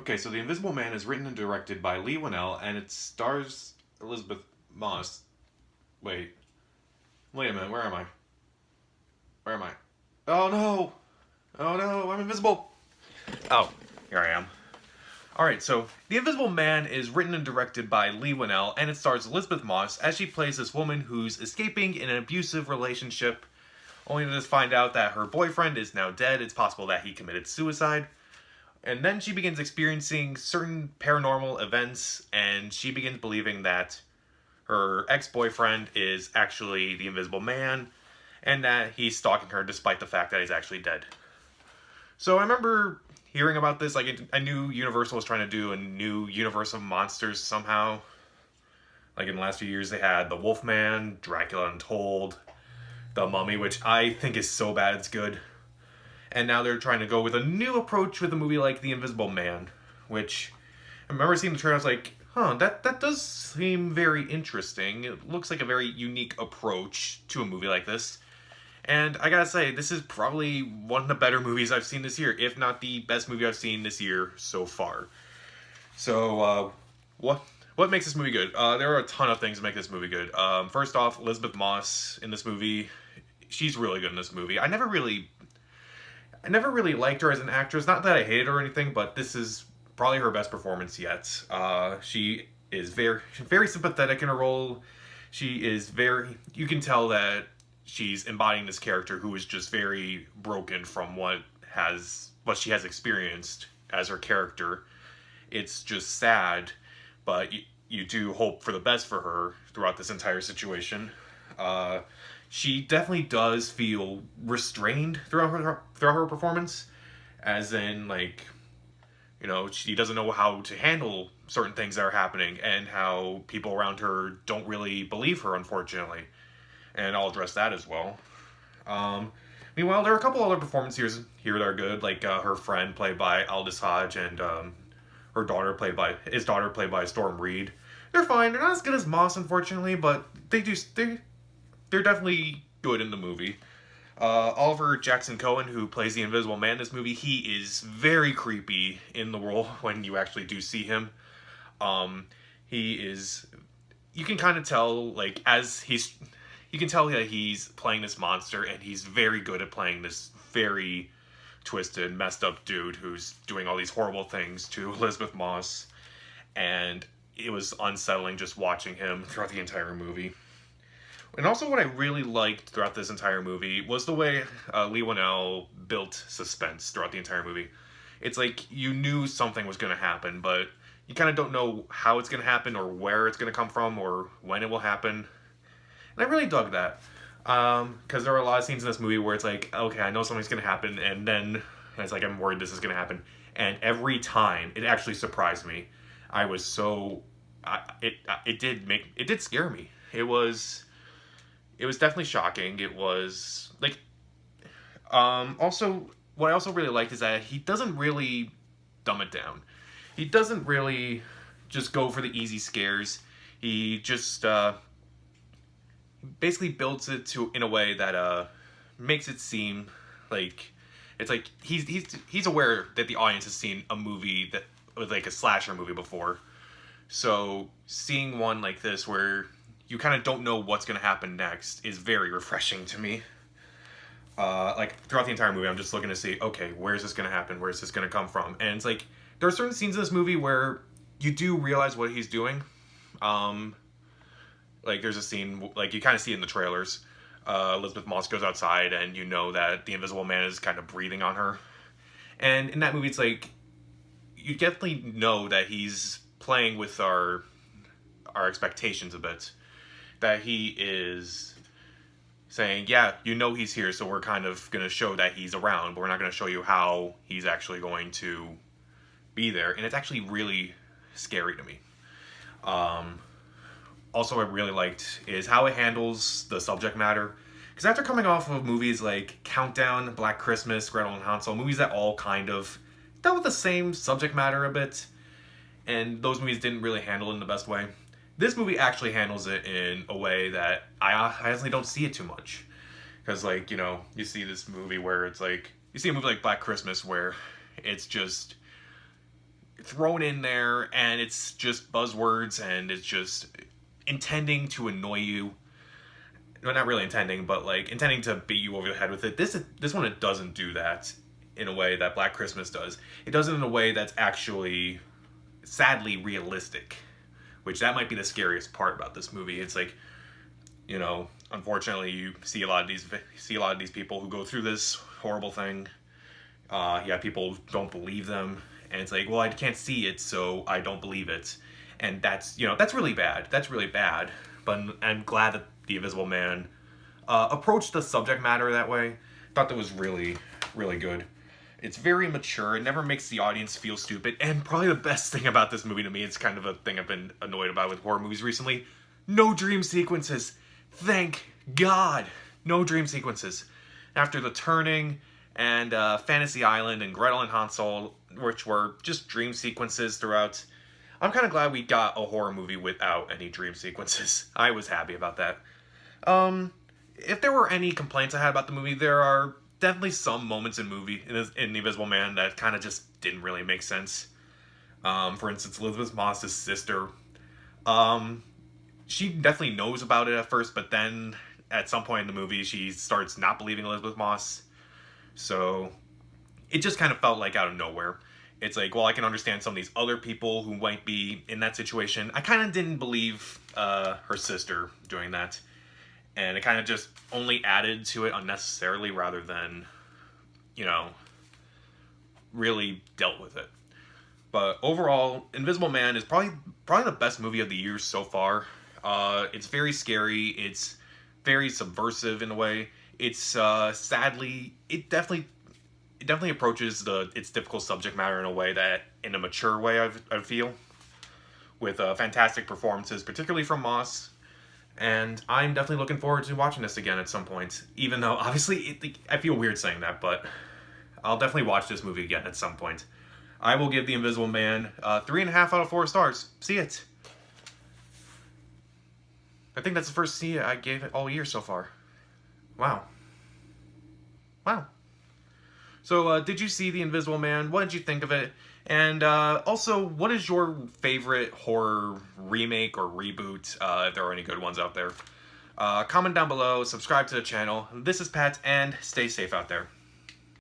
Okay, so The Invisible Man is written and directed by Lee Winnell, and it stars Elizabeth Moss. Wait, wait a minute. Where am I? Where am I? Oh no! Oh no! I'm invisible. Oh, here I am. All right, so The Invisible Man is written and directed by Lee Winnell, and it stars Elizabeth Moss as she plays this woman who's escaping in an abusive relationship, only to just find out that her boyfriend is now dead. It's possible that he committed suicide. And then she begins experiencing certain paranormal events, and she begins believing that her ex-boyfriend is actually the Invisible Man, and that he's stalking her despite the fact that he's actually dead. So I remember hearing about this, like I knew Universal was trying to do a new universe of monsters somehow. Like in the last few years they had The Wolfman, Dracula Untold, The Mummy, which I think is so bad it's good. And now they're trying to go with a new approach with a movie like The Invisible Man, which I remember seeing the trailer, I was like, that does seem very interesting. It looks like a very unique approach to a movie like this. And I gotta say, this is probably one of the better movies I've seen this year, if not the best movie I've seen this year so far. So, what makes this movie good? There are a ton of things that make this movie good. First off, Elizabeth Moss in this movie, she's really good in this movie. I never really liked her as an actress. Not that I hated her or anything, but this is probably her best performance yet. She is very sympathetic in her role. You can tell that she's embodying this character who is just very broken from what she has experienced as her character. It's just sad, but you do hope for the best for her throughout this entire situation. She definitely does feel restrained throughout her performance, as in, like, she doesn't know how to handle certain things that are happening, and how people around her don't really believe her, unfortunately. And I'll address that as well. Meanwhile, there are a couple other performances here that are good, like her friend played by Aldous Hodge, and his daughter played by Storm Reed. They're fine. They're not as good as Moss, unfortunately, but they're definitely good in the movie. Oliver Jackson Cohen, who plays the Invisible Man in this movie, he is very creepy in the role when you actually do see him. You can kind of tell, like, you can tell that he's playing this monster, and he's very good at playing this very twisted, messed up dude who's doing all these horrible things to Elizabeth Moss. And it was unsettling just watching him throughout the entire movie. And also what I really liked throughout this entire movie was the way Lee Winnell built suspense throughout the entire movie. It's like you knew something was going to happen, but you kind of don't know how it's going to happen, or where it's going to come from, or when it will happen. And I really dug that. Because there are a lot of scenes in this movie where it's like, okay, I know something's going to happen, and then it's like, I'm worried this is going to happen. And every time, it actually surprised me. I was so... it did scare me. It was definitely shocking. It was, like... Also, what I also really liked is that he doesn't really dumb it down. He doesn't really just go for the easy scares. He just... basically builds it in a way that makes it seem like it's like he's aware that the audience has seen a movie that was like a slasher movie before. So seeing one like this where you kind of don't know what's going to happen next is very refreshing to me. Like throughout the entire movie, I'm just looking to see, okay, where's this going to happen? Where's this going to come from? And it's like there are certain scenes in this movie where you do realize what he's doing. Like, there's a scene, like, you kind of see it in the trailers. Elizabeth Moss goes outside, and you know that the Invisible Man is kind of breathing on her. And in that movie, it's like, you definitely know that he's playing with our expectations a bit. That he is saying, yeah, you know he's here, so we're kind of going to show that he's around, but we're not going to show you how he's actually going to be there. And it's actually really scary to me. Also, what I really liked is how it handles the subject matter. Because after coming off of movies like Countdown, Black Christmas, Gretel and Hansel, movies that all kind of dealt with the same subject matter a bit, and those movies didn't really handle it in the best way, this movie actually handles it in a way that I honestly don't see it too much. Because, like, you see this movie where it's like, you see a movie like Black Christmas where it's just, thrown in there, and it's just buzzwords, and it's just intending to annoy you. Well, not really intending, but like intending to beat you over the head with it. This one, it doesn't do that in a way that Black Christmas does. It does it in a way that's actually sadly realistic, which that might be the scariest part about this movie. It's like, you know, unfortunately, you see a lot of these people who go through this horrible thing. People don't believe them, and it's like, well, I can't see it, so I don't believe it, and that's really bad. That's really bad. But I'm glad that The Invisible Man approached the subject matter that way. Thought that was really, really good. It's very mature. It never makes the audience feel stupid. And probably the best thing about this movie to me, it's kind of a thing I've been annoyed about with horror movies recently, no dream sequences. Thank God. No dream sequences. After The Turning and Fantasy Island and Gretel and Hansel, which were just dream sequences throughout, I'm kind of glad we got a horror movie without any dream sequences. I was happy about that. If there were any complaints I had about the movie, there are definitely some moments in The Invisible Man that kind of just didn't really make sense. For instance, Elizabeth Moss's sister. She definitely knows about it at first, but then at some point in the movie, she starts not believing Elizabeth Moss. So it just kind of felt like out of nowhere. It's like, well, I can understand some of these other people who might be in that situation. I kind of didn't believe her sister doing that. And it kind of just only added to it unnecessarily rather than, really dealt with it. But overall, Invisible Man is probably the best movie of the year so far. It's very scary. It's very subversive in a way. It's sadly, it definitely approaches its difficult subject matter in a way that, in a mature way, I feel, with fantastic performances, particularly from Moss. And I'm definitely looking forward to watching this again at some point. Even though, obviously, I feel weird saying that, but I'll definitely watch this movie again at some point. I will give The Invisible Man 3.5 out of 4 stars. See it. I think that's the first see it I gave it all year so far. Wow. So, did you see The Invisible Man? What did you think of it? And also, what is your favorite horror remake or reboot, if there are any good ones out there? Comment down below, subscribe to the channel. This is Pat, and stay safe out there.